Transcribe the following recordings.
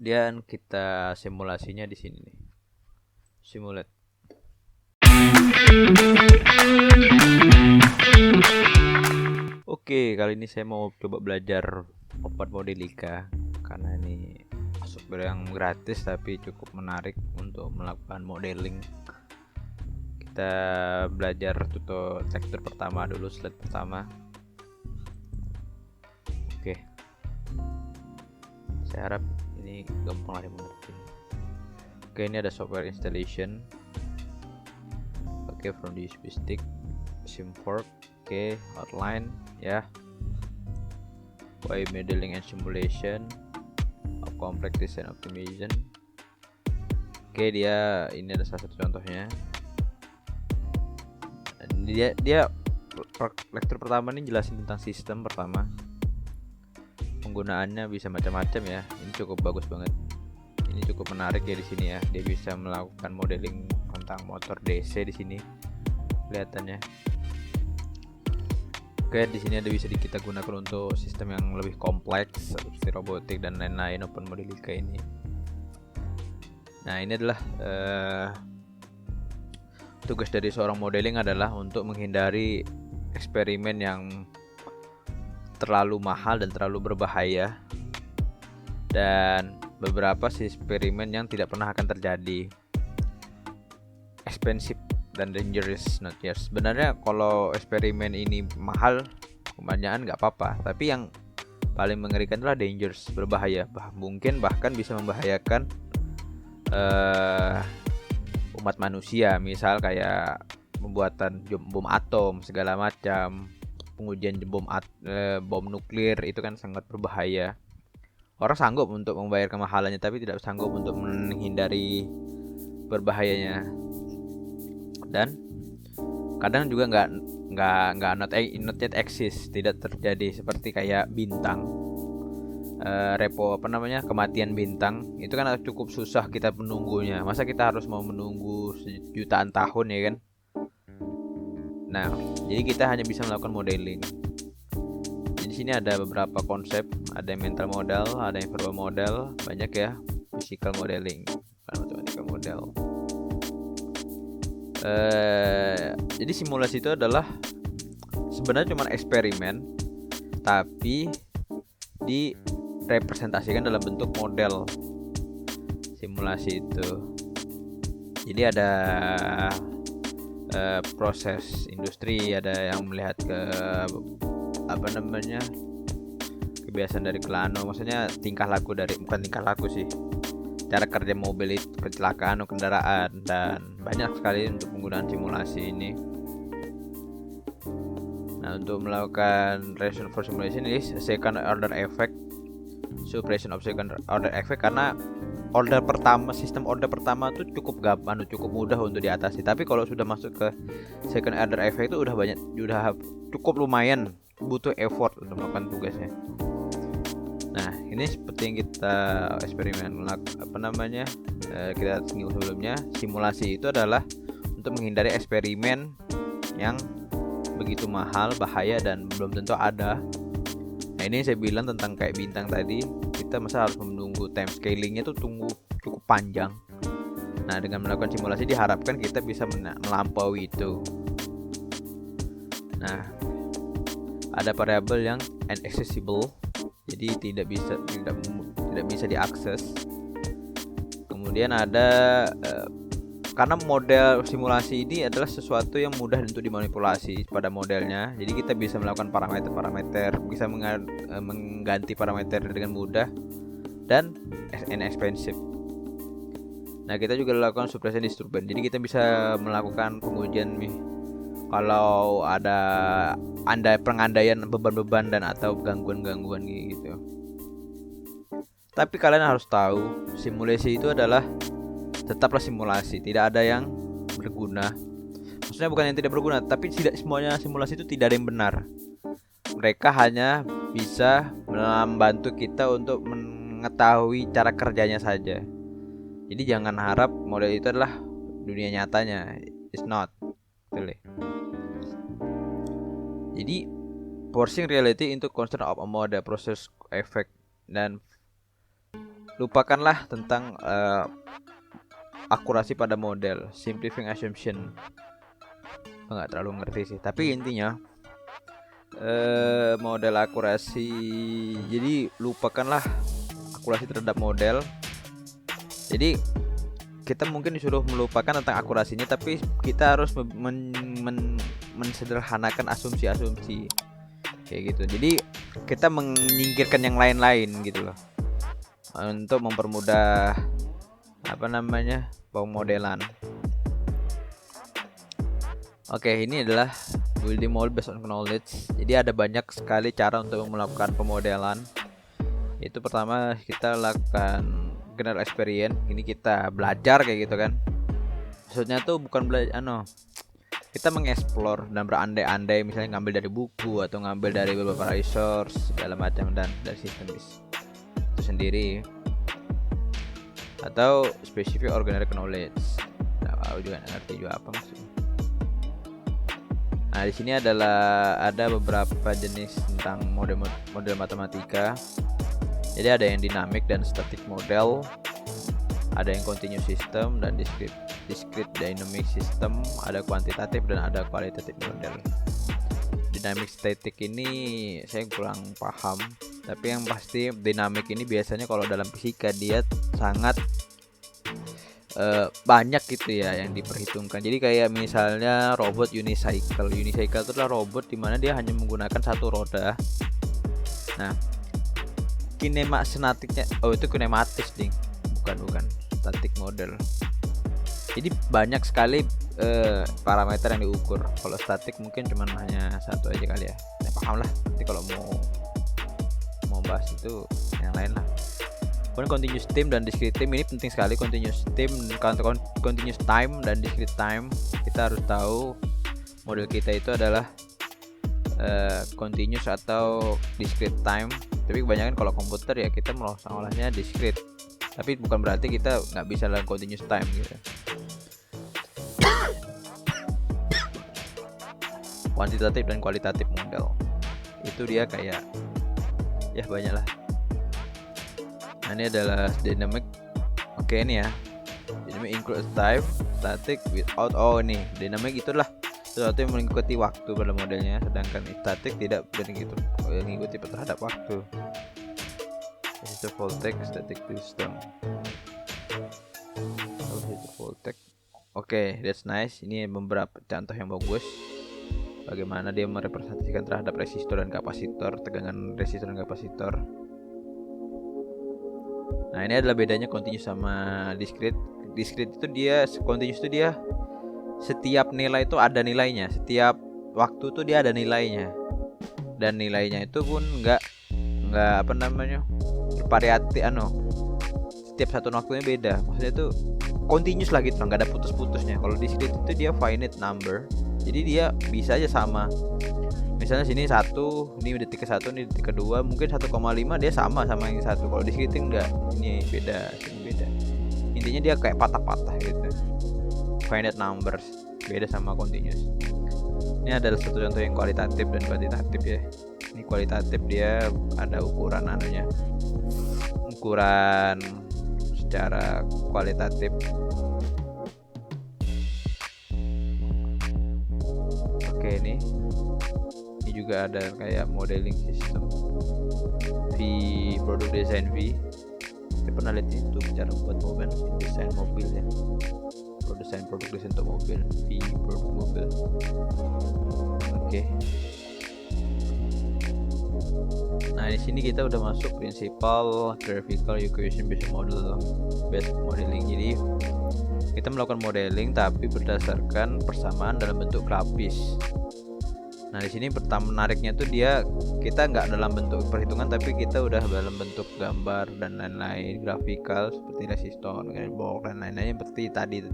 Dan kita simulasinya di sini nih. Simulate. Oke, kali ini saya mau coba belajar Open Modelica karena ini software yang gratis tapi cukup menarik untuk melakukan modeling. Kita belajar tekstur pertama dulu, slide pertama. Oke, saya harap ini gampang lah dimengerti. Oke, ini ada software installation. Oke, from the USB stick, SimFork. Oke, outline ya. Why modeling and simulation of complex design optimization. Oke, dia ini ada salah satu contohnya. Dia lecture pertama ini jelasin tentang sistem pertama. Penggunaannya bisa macam-macam ya. Ini cukup bagus banget. Ini cukup menarik ya di sini ya. Dia bisa melakukan modeling tentang motor DC di sini. Kelihatannya. Oke, di sini ada bisa kita gunakan untuk sistem yang lebih kompleks seperti robotik dan lain-lain Open Modelica ini. Nah, ini adalah tugas dari seorang modeling adalah untuk menghindari eksperimen yang terlalu mahal dan terlalu berbahaya, dan beberapa eksperimen yang tidak pernah akan terjadi. Expensive dan dangerous, not yes. Sebenarnya kalau eksperimen ini mahal, kebanyakan nggak apa-apa. Tapi yang paling mengerikan adalah dangerous, berbahaya. Mungkin bahkan bisa membahayakan umat manusia. Misal kayak pembuatan bom atom segala macam, pengujian bom nuklir itu kan sangat berbahaya. Orang sanggup untuk membayar kemahalannya, tapi tidak sanggup untuk menghindari berbahayanya. Dan kadang juga nggak not yet exist, tidak terjadi, seperti kayak bintang, kematian bintang itu kan cukup susah kita menunggunya. Masa kita harus mau menunggu jutaan tahun ya kan? Nah, jadi kita hanya bisa melakukan modeling. Di sini ada beberapa konsep, ada yang mental model, ada yang verbal model, banyak ya. Physical modeling, mathematical model. Jadi simulasi itu adalah sebenarnya cuma eksperimen, tapi direpresentasikan dalam bentuk model simulasi itu. Jadi ada proses industri, ada yang melihat ke kebiasaan dari Kelano, maksudnya bukan tingkah laku sih, cara kerja mobil itu, kecelakaan atau kendaraan, dan banyak sekali untuk penggunaan simulasi ini. Nah, untuk melakukan reason for simulation is second order effect, suppression of second order effect, karena sistem order pertama itu cukup gampang, cukup mudah untuk diatasi. Tapi kalau sudah masuk ke second order effect itu udah cukup lumayan butuh effort untuk melakukan tugasnya. Nah, ini seperti yang kita eksperimen kita singgung sebelumnya. Simulasi itu adalah untuk menghindari eksperimen yang begitu mahal, bahaya, dan belum tentu ada. Nah, ini saya bilang tentang kayak bintang tadi, kita masa harus menunggu time scalingnya tuh cukup panjang. Nah, dengan melakukan simulasi diharapkan kita bisa melampaui itu. Nah, ada variabel yang inaccessible, jadi tidak bisa diakses. Kemudian ada karena model simulasi ini adalah sesuatu yang mudah untuk dimanipulasi pada modelnya, jadi kita bisa melakukan parameter, bisa mengganti parameter dengan mudah dan inexpensive. Nah, kita juga lakukan suppression disturbance, jadi kita bisa melakukan pengujian kalau ada pengandaian beban-beban dan atau gangguan-gangguan gitu. Tapi kalian harus tahu, simulasi itu adalah tetaplah simulasi, tidak ada yang berguna. Maksudnya bukan yang tidak berguna, tapi tidak semuanya simulasi itu tidak ada yang benar. Mereka hanya bisa membantu kita untuk mengetahui cara kerjanya saja. Jadi jangan harap model itu adalah dunia nyatanya. It's not. Betul. Jadi forcing reality into constant of a model process effect, dan lupakanlah tentang akurasi pada model, simplifying assumption. Nggak terlalu ngerti sih, tapi intinya model akurasi, jadi lupakanlah akurasi terhadap model. Jadi kita mungkin disuruh melupakan tentang akurasinya, tapi kita harus mensederhanakan asumsi-asumsi kayak gitu. Jadi kita menyingkirkan yang lain-lain gitu loh, untuk mempermudah pemodelan. Oke, ini adalah building model based on knowledge. Jadi ada banyak sekali cara untuk melakukan pemodelan. Itu pertama kita lakukan general experience. Ini kita belajar kayak gitu kan. Maksudnya tuh bukan belajar kita mengeksplor dan berandai-andai, misalnya ngambil dari buku atau ngambil dari beberapa resource segala macam, dan dari sistem itu sendiri, atau specific organic knowledge. Nah, aku juga ngerti juga apa maksudnya. Nah, di sini ada beberapa jenis tentang model matematika. Jadi ada yang dynamic dan static model, ada yang continuous system dan discrete dynamic system, ada kuantitatif dan ada kualitatif model. Dynamic static ini saya kurang paham, tapi yang pasti dynamic ini biasanya kalau dalam fisika dia sangat banyak gitu ya yang diperhitungkan. Jadi kayak misalnya robot unicycle itu adalah robot dimana dia hanya menggunakan satu roda. Nah, kinematiknya itu kinematis ding, bukan static model. Jadi banyak sekali parameter yang diukur. Kalau static mungkin cuman hanya satu aja kali ya. Saya paham lah. Nanti kalau mau bahas itu yang lain lah. Kemudian continuous time dan discrete time ini penting sekali. Continuous time dan discrete time, kita harus tahu model kita itu adalah continuous atau discrete time. Tapi kebanyakan kalau komputer ya kita olahnya discrete. Tapi bukan berarti kita nggak bisa dalam continuous time gitu. Kuantitatif dan kualitatif model itu dia kayak ya banyak lah. Nah, ini adalah dynamic. Oke, ini ya. Dynamic includes type, static, without. Ini dynamic itulah sesuatu yang mengikuti waktu pada modelnya, sedangkan static tidak begitu, mengikuti terhadap waktu. Itu voltage, static system. Oke, that's nice. Ini beberapa contoh yang bagus. Bagaimana dia merepresentasikan terhadap resistor dan kapasitor, tegangan resistor dan kapasitor. Nah, ini adalah bedanya continuous sama discrete. Discrete itu dia, continuous itu dia setiap nilai itu ada nilainya, setiap waktu itu dia ada nilainya, dan nilainya itu pun nggak bervariatif. Setiap satu waktunya beda. Maksudnya itu continuous lah gitu, nggak ada putus-putusnya. Kalau discrete itu dia finite number, jadi dia bisa aja sama. Misalnya sini 1, ini detik ke 1, ini detik kedua, mungkin 1,5 dia sama yang satu. Kalau discrete enggak, ini beda. Intinya dia kayak patah-patah gitu. Finite numbers, beda sama continuous. Ini adalah satu contoh yang kualitatif dan kuantitatif ya. Ini kualitatif, dia ada ukuran ukuran secara kualitatif. Oke, ini juga ada kayak modeling system, product design saya pernah lihat itu cara buat mobil, desain mobil ya, produk desain untuk mobil, produk mobil. Oke. Nah, di sini kita udah masuk principal graphical equation based modeling. Jadi kita melakukan modeling tapi berdasarkan persamaan dalam bentuk grafis. Nah, di sini pertama menariknya tuh kita nggak dalam bentuk perhitungan, tapi kita udah dalam bentuk gambar dan lain-lain, grafikal seperti resistor, box dan lain-lain seperti tadi.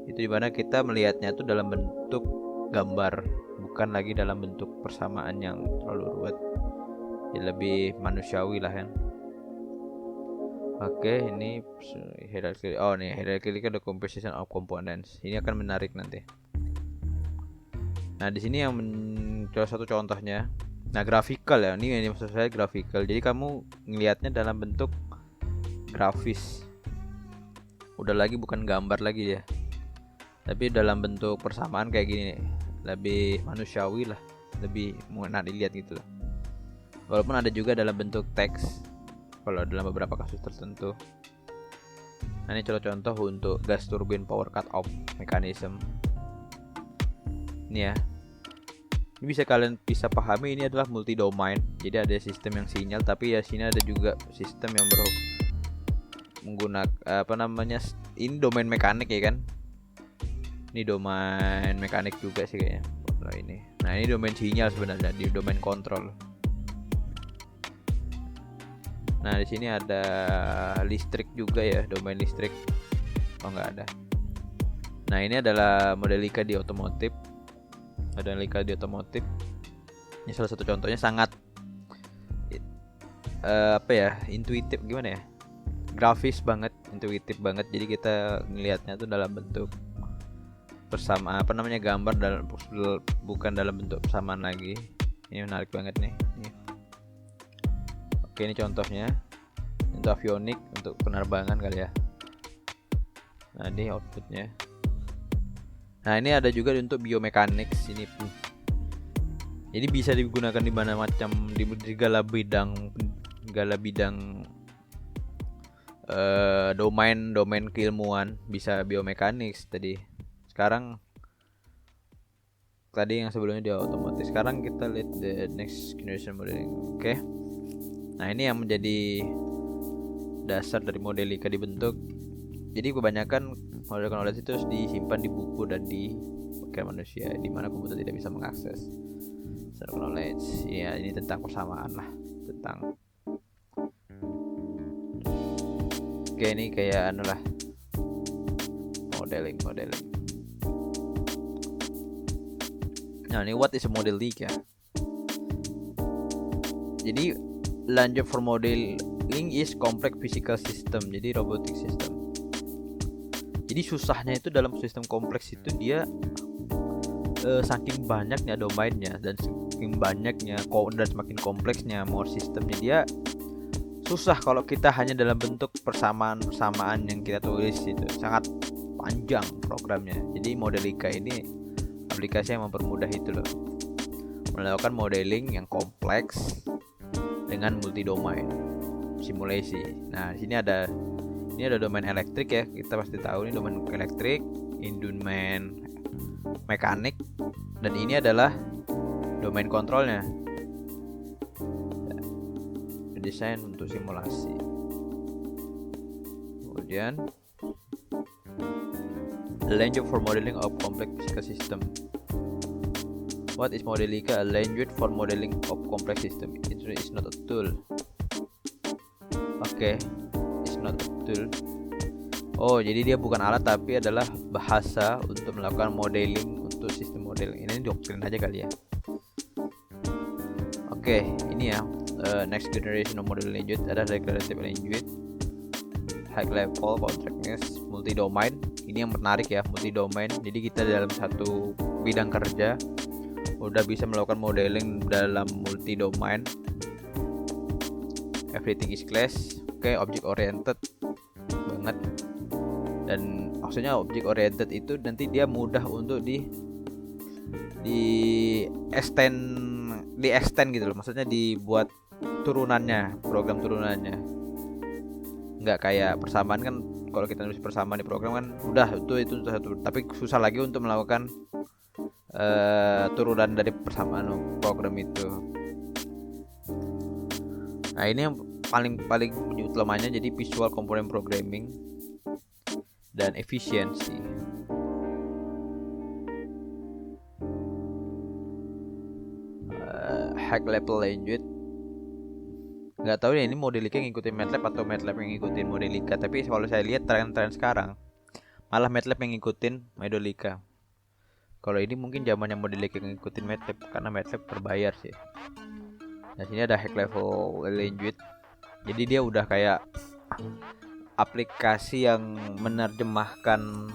Itu dimana kita melihatnya tuh dalam bentuk gambar, bukan lagi dalam bentuk persamaan yang terlalu ruwet. Jadi lebih manusiawi lah kan. Oke, ini hierarchy. Nih hierarchy the composition of components. Ini akan menarik nanti. Nah, di sini yang salah satu contohnya. Nah, grafikal ya. Ini maksud saya grafikal. Jadi kamu ngelihatnya dalam bentuk grafis. Udah lagi bukan gambar lagi ya, tapi dalam bentuk persamaan kayak gini nih, lebih manusiawi lah, lebih enak dilihat gitu lah. Walaupun ada juga dalam bentuk teks kalau dalam beberapa kasus tertentu. Nah, ini contoh untuk gas turbine power cut off mechanism. Ini ya, ini bisa kalian pahami, ini adalah multi domain. Jadi ada sistem yang sinyal, tapi ya sini ada juga sistem yang menggunakan ini domain mekanik ya kan. Ini domain mekanik juga sih kayaknya. Nah, ini domain sinyal sebenarnya, di domain kontrol. Nah, di sini ada listrik juga ya, domain listrik. Oh, nggak ada. Nah, ini adalah Modelica di otomotif. Modelica di otomotif. Ini salah satu contohnya, sangat intuitif, gimana ya? Grafis banget, intuitif banget. Jadi kita ngelihatnya tuh dalam bentuk gambar, bukan dalam bentuk persamaan lagi. Ini menarik banget nih. Oke, ini contohnya untuk avionik, untuk penerbangan kali ya. Nah, ini outputnya. Nah, ini ada juga untuk biomechanics ini pun. Jadi bisa digunakan di mana macam, di segala bidang domain keilmuan. Bisa biomechanics tadi yang sebelumnya di otomotif. Sekarang kita lihat the next generation modeling. Oke. Nah, ini yang menjadi dasar dari Modelica dibentuk. Jadi kebanyakan model knowledge itu harus disimpan di buku dan dipakai manusia, di mana komputer tidak bisa mengakses. Knowledge ya, ini tentang persamaan lah, tentang oke, ini kayak modeling. Nah, ini what is a Modelica? Jadi lanjut for modeling is complex physical system, jadi robotic system. Jadi susahnya itu dalam sistem kompleks itu dia saking banyaknya domainnya dan saking banyaknya dan semakin kompleksnya more sistemnya, dia susah kalau kita hanya dalam bentuk persamaan yang kita tulis. Itu sangat panjang programnya. Jadi Modelica ini aplikasi yang mempermudah itu loh, melakukan modeling yang kompleks dengan multi domain simulasi. Nah, ini ada domain elektrik ya, kita pasti tahu ini domain elektrik, ini domain mekanik, dan ini adalah domain kontrolnya. Desain untuk simulasi. Kemudian language for modeling of complex physical system. What is Modelica? A language for modeling of complex system. It is not a tool. Oke, it's not a tool. Oh, jadi dia bukan alat tapi adalah bahasa untuk melakukan modeling untuk sistem modeling. Ini doktrin aja kali ya. Oke, ini ya. Next generation of model language ada declarative language, high level contractness, multi domain. Ini yang menarik ya, multi domain. Jadi kita dalam satu bidang kerja udah bisa melakukan modeling dalam multi domain. Everything is class. Oke, object oriented banget. Dan maksudnya object oriented itu nanti dia mudah untuk di extend gitu loh. Maksudnya dibuat turunannya, program turunannya. Nggak kayak persamaan kan, kalau kita nulis persamaan di program kan udah itu satu, tapi susah lagi untuk melakukan turunan dari persamaan program itu. Nah, ini yang paling utamanya, jadi visual component programming dan efisiensi. High level language, nggak tahu ya ini Modelica ngikutin MATLAB atau MATLAB yang ngikutin Modelica, tapi kalau saya lihat tren sekarang malah MATLAB yang ngikutin Modelica. Kalau ini mungkin zamannya Modelica ngikutin MATLAB, karena MATLAB berbayar sih. Nah, sini ada high level language. Jadi dia udah kayak aplikasi yang menerjemahkan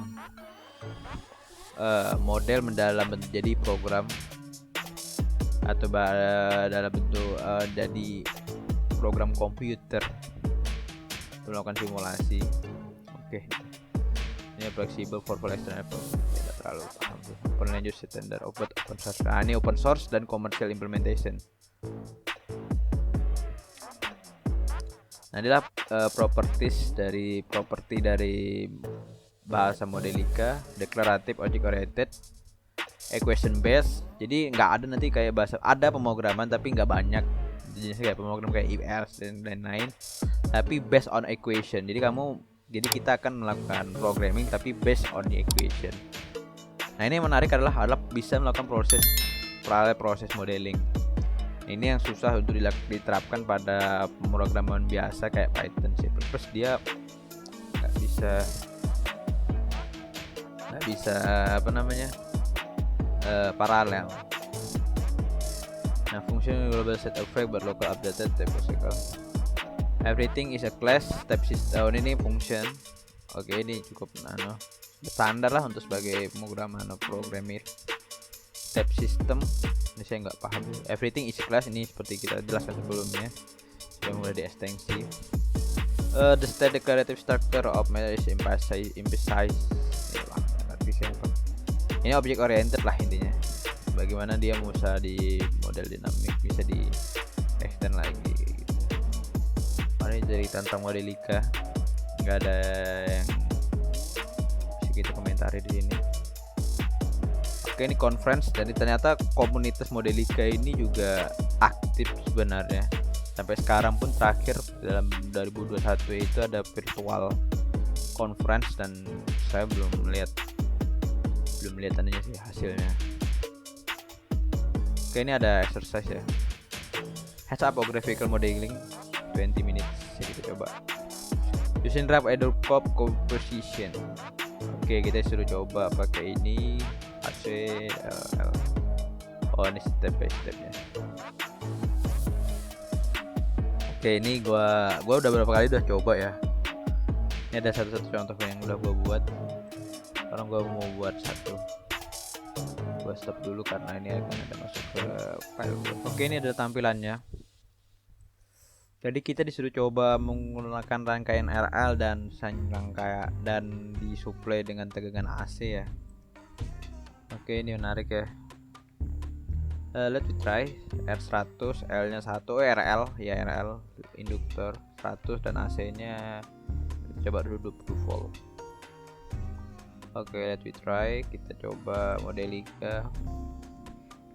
model mendalam bentuk jadi program, atau dalam bentuk jadi program komputer. melakukan simulasi. Oke. Ini flexible for external, tidak terlalu paham tuh. Open language standard, open source. Nah, ini open source dan commercial implementation. Nah, inilah properties dari bahasa Modelica, declarative, object oriented, equation based. Jadi nggak ada nanti kayak bahasa, ada pemrograman tapi nggak banyak jenisnya, kayak pemrograman kayak if else dan lain-lain, tapi based on equation. Jadi kita akan melakukan programming tapi based on the equation. Nah, ini yang menarik adalah bisa melakukan proses modeling. Ini yang susah untuk diterapkan pada pemrograman biasa kayak Python, C++. Dia nggak bisa paralel. Nah, function global set of flag but local updated type cycle. Everything is a class type system. Ini function. Oke, ini cukup standar lah untuk sebagai pemrograman programmer. Type system ini saya nggak paham. Everything is class, ini seperti kita jelaskan sebelumnya, sudah mulai diekstensi. The state declarative structure of method is emphasized. Ini object oriented lah intinya. Bagaimana dia bisa di model dinamik, bisa di extend lagi gitu. Ini dari tentang Modelica, nggak ada yang bisa kita komentari di sini. Oke, ini conference, jadi ternyata komunitas Modelica ini juga aktif sebenarnya. Sampai sekarang pun terakhir dalam 2021 itu ada virtual conference dan saya belum lihat tandanya sih hasilnya. Oke, ini ada exercise ya. Heads up graphical modeling 20 minutes. Jadi kita coba. Using rough eddercop composition. Oke, kita suruh coba pakai ini. Oh, ini step by stepnya. Oke, ini gua udah beberapa kali coba ya. Ini ada satu contoh yang udah gua buat. Sekarang gua mau buat satu. Gua stop dulu karena ini akan ada masuk ke file gua. Oke, ini ada tampilannya. Jadi kita disuruh coba menggunakan rangkaian RL dan disuplai dengan tegangan AC ya. Oke, ini menarik ya. Let's try R100, L-nya 1, RL ya, RL induktor 100 dan AC-nya coba dulu 20 volt. Oke, let's try. Kita coba Modelica.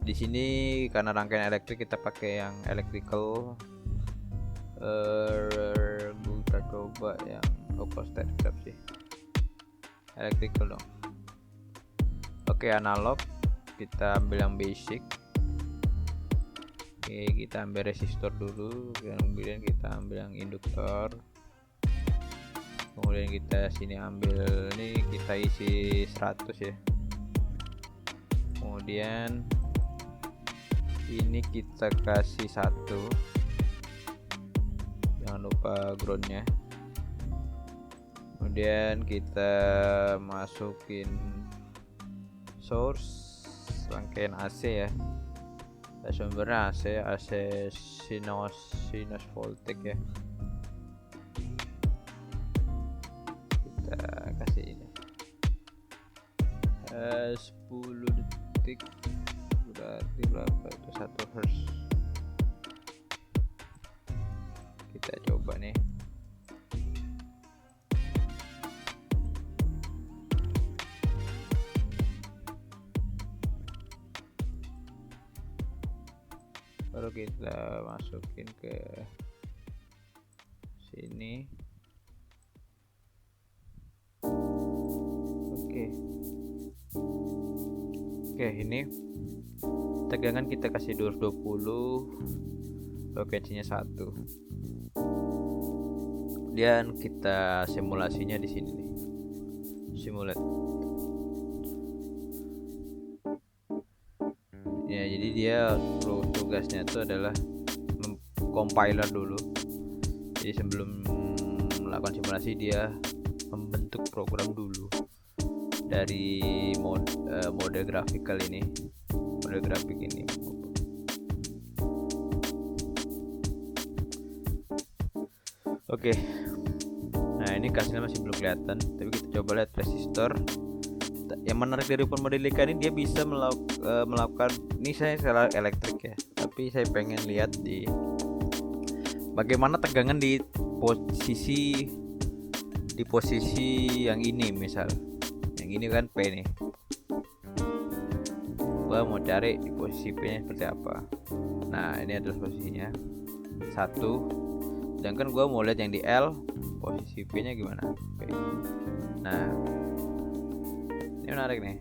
Di sini karena rangkaian elektrik kita pakai yang electrical. Kita coba yang step sih. Electrical dong. Oke, analog kita ambil yang basic. Oke, kita ambil resistor dulu, kemudian kita ambil yang induktor, kemudian kita sini ambil ini, kita isi 100 ya. Kemudian ini kita kasih 1, jangan lupa groundnya. Kemudian kita masukin source rangkaian AC ya, sumbernya AC sinus voltage ya. Kita kasih ini 10 detik berarti berapa itu 1 Hz. Kita coba nih. Baru kita masukin ke sini. Oke, ini tegangan kita kasih 220, frekuensinya 1. Kemudian kita simulasinya di sini nih. Simulate. Ya, jadi dia tugasnya itu adalah compiler dulu. Jadi sebelum melakukan simulasi dia membentuk program dulu dari mode grafik ini. Oke. Nah ini kasnya masih belum kelihatan, tapi kita coba lihat resistor. Yang menarik dari open modelica ini dia bisa melakukan, ini saya salah elektrik ya, tapi saya pengen lihat di bagaimana tegangan di posisi yang ini. Misal yang ini kan P nih, gua mau cari di posisi P nya seperti apa. Nah ini adalah posisinya 1, sedangkan gua mau lihat yang di L posisi P nya gimana. P. Nah ini menarik nih,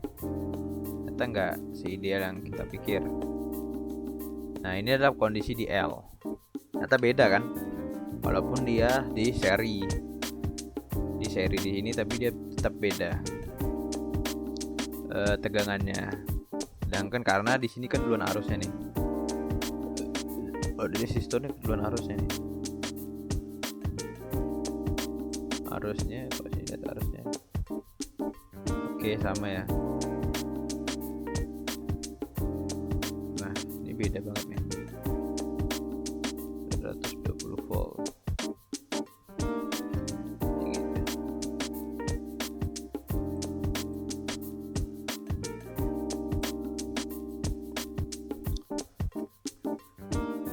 ternyata nggak seideal yang kita pikir. Nah ini adalah kondisi di L, ternyata beda kan, walaupun dia di seri di sini, tapi dia tetap beda tegangannya. Sedangkan karena di sini kan duluan arusnya nih, di resistor nih duluan arusnya nih, arusnya pasti lihat arusnya. Oke sama ya. Nah ini beda banget nih, 120 volt gitu.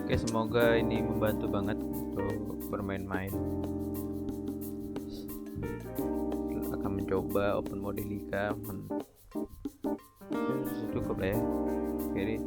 Oke, semoga ini membantu banget untuk bermain-main. Akan mencoba open modelica, cukup lah ya. Oke.